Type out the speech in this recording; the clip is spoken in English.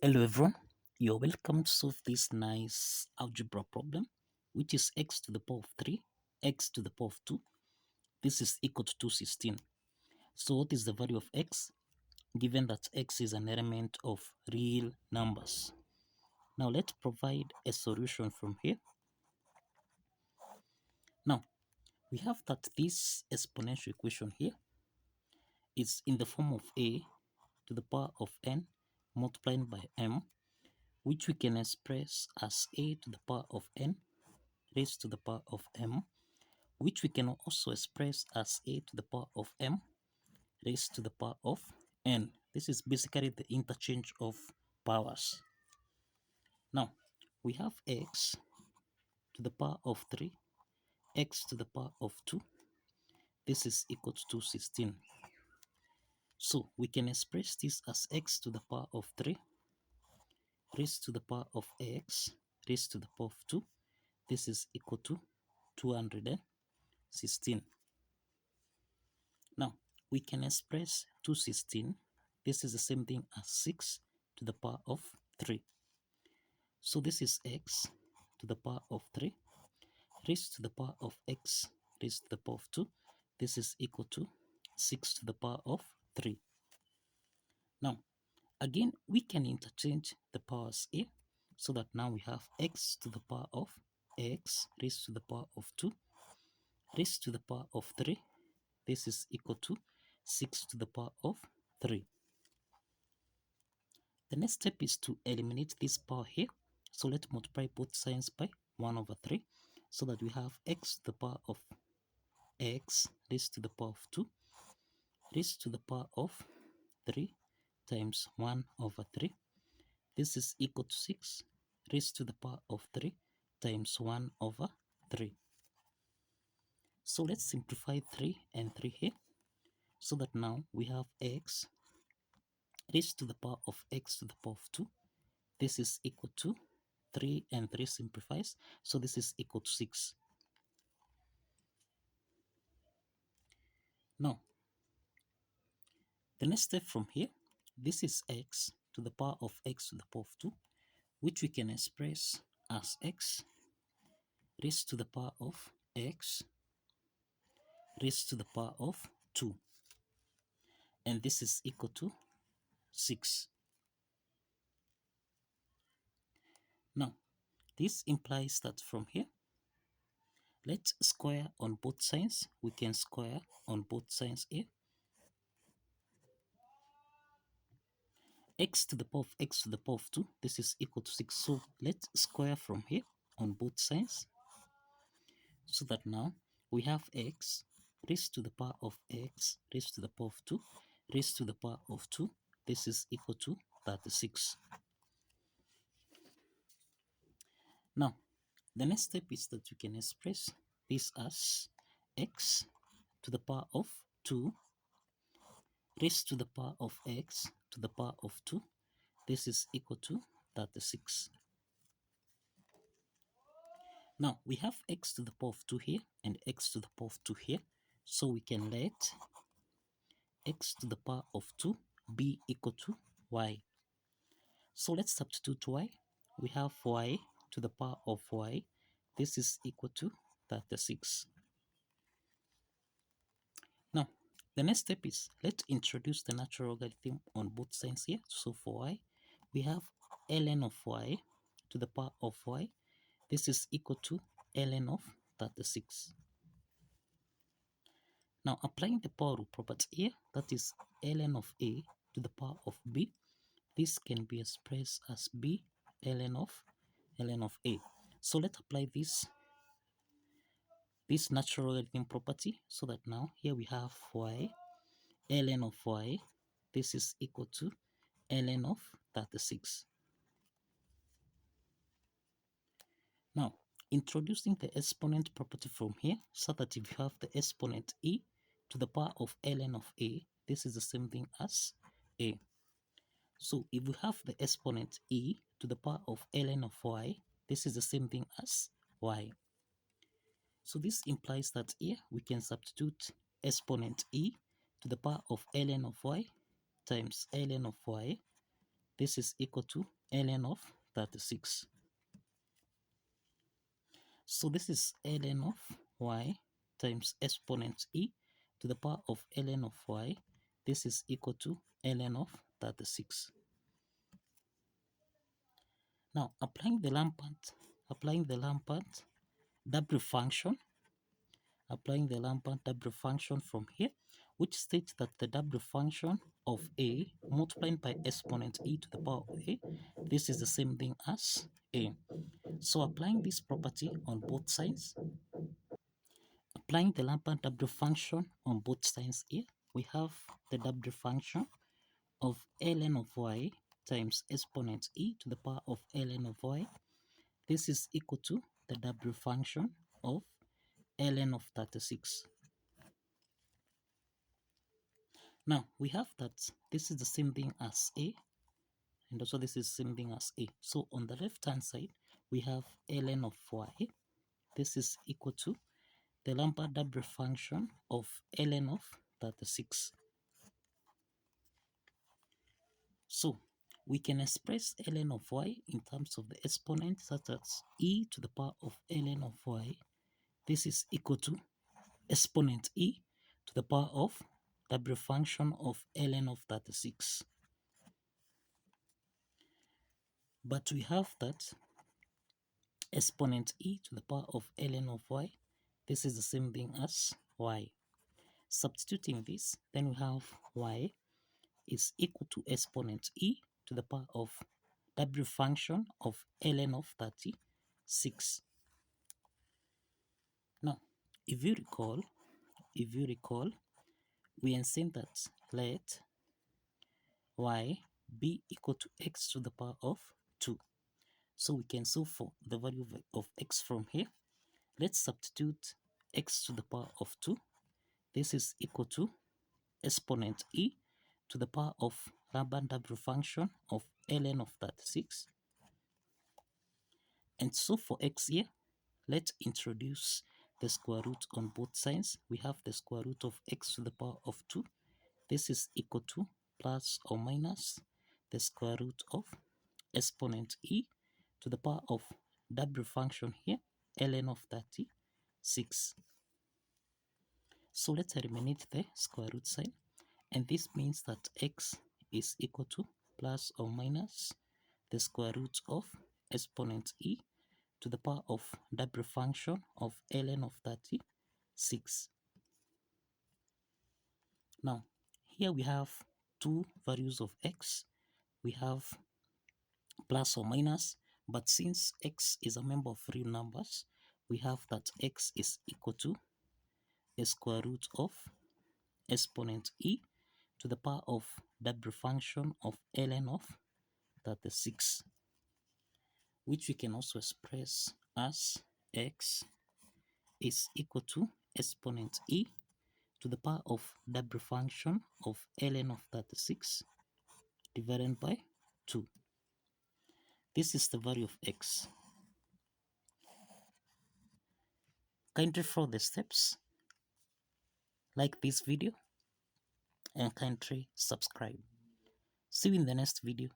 Hello everyone, you're welcome to solve this nice algebra problem, which is x to the power of 3, x to the power of 2. This is equal to 216. So what is the value of x, given that x is an element of real numbers? Now let's provide a solution from here. Now, we have that this exponential equation here is in the form of a to the power of n multiplied by m, which we can express as a to the power of n raised to the power of m, which we can also express as a to the power of m raised to the power of n. This is basically the interchange of powers. Now, we have x to the power of 3, x to the power of 2. This is equal to 216. So, we can express this as x to the power of 3 raised to the power of x raised to the power of 2. This is equal to 216. Now, we can express 216. This is the same thing as 6 to the power of 3. So this is x to the power of 3 raised to the power of x raised to the power of 2. This is equal to 6 to the power of 3. Now, again, we can interchange the powers here so that now we have x to the power of x raised to the power of 2 raised to the power of 3. This is equal to 6 to the power of 3. The next step is to eliminate this power here. So let's multiply both signs by 1 over 3 so that we have x to the power of x raised to the power of 2 raised to the power of 3 times 1 over 3. This is equal to 6 raised to the power of 3 times 1 over 3. So let's simplify 3 and 3 here so that now we have x raised to the power of x to the power of 2. This is equal to 3 and 3 simplifies, so this is equal to 6. Now, the next step from here, this is x to the power of x to the power of 2, which we can express as x raised to the power of x raised to the power of 2. And this is equal to 6. Now, this implies that from here, let's square on both sides. We can square on both sides here. X to the power of x to the power of 2, this is equal to 6. So let's square from here on both sides so that now we have x raised to the power of x raised to the power of 2 raised to the power of 2. This is equal to 36. Now, the next step is that you can express this as x to the power of 2 raised to the power of x to the power of 2. This is equal to 36. Now, we have x to the power of 2 here and x to the power of 2 here. So we can let x to the power of 2 be equal to y. So let's substitute y. We have y to the power of y. This is equal to 36. Now, the next step is let's introduce the natural logarithm on both sides here. So for y, we have ln of y to the power of y. This is equal to ln of 36. Now, applying the power rule property here, that is ln of a to the power of b, this can be expressed as b ln of a. So let's apply this natural logarithm property so that now here we have y ln of y. This is equal to ln of 36. Now, introducing the exponent property from here so that if you have the exponent e to the power of ln of a, this is the same thing as a. So if we have the exponent e to the power of ln of y, this is the same thing as y. So this implies that here we can substitute exponent e to the power of ln of y times ln of y. This is equal to ln of 36. So this is ln of y times exponent e to the power of ln of y. This is equal to ln of 36. Now applying the Lampert W function, from here, which states that the W function of a multiplied by exponent e to the power of a, this is the same thing as a. So applying this property on both sides, applying the Lampert W function on both sides here, we have the W function of ln of y times exponent e to the power of ln of y. This is equal to the W function of ln of 36. Now we have that this is the same thing as a, and also this is the same thing as a. So on the left hand side, we have ln of y. This is equal to the Lampert W function of ln of 36. So we can express ln of y in terms of the exponent, such as e to the power of ln of y. This is equal to exponent e to the power of W function of ln of 36. But we have that exponent e to the power of ln of y. This is the same thing as y. Substituting this, then we have y is equal to exponent e to the power of W function of ln of 36. Now, if you recall, we are saying that let y be equal to x to the power of 2. So we can solve for the value of x from here. Let's substitute x to the power of 2. This is equal to exponent e to the power of Lampert W function of ln of 36. And so for x here, let's introduce the square root on both sides. We have the square root of x to the power of 2. This is equal to plus or minus the square root of exponent e to the power of W function here, ln of 36. So let's eliminate the square root sign, and this means that x is equal to plus or minus the square root of exponent e to the power of W function of ln of 36. Now, here we have two values of x. We have plus or minus, but since x is a member of real numbers, we have that x is equal to the square root of exponent e to the power of W function of ln of 36, which we can also express as x is equal to exponent e to the power of W function of ln of 36 divided by 2. This is the value of x. Kindly follow the steps, like this video, and kindly subscribe. See you in the next video.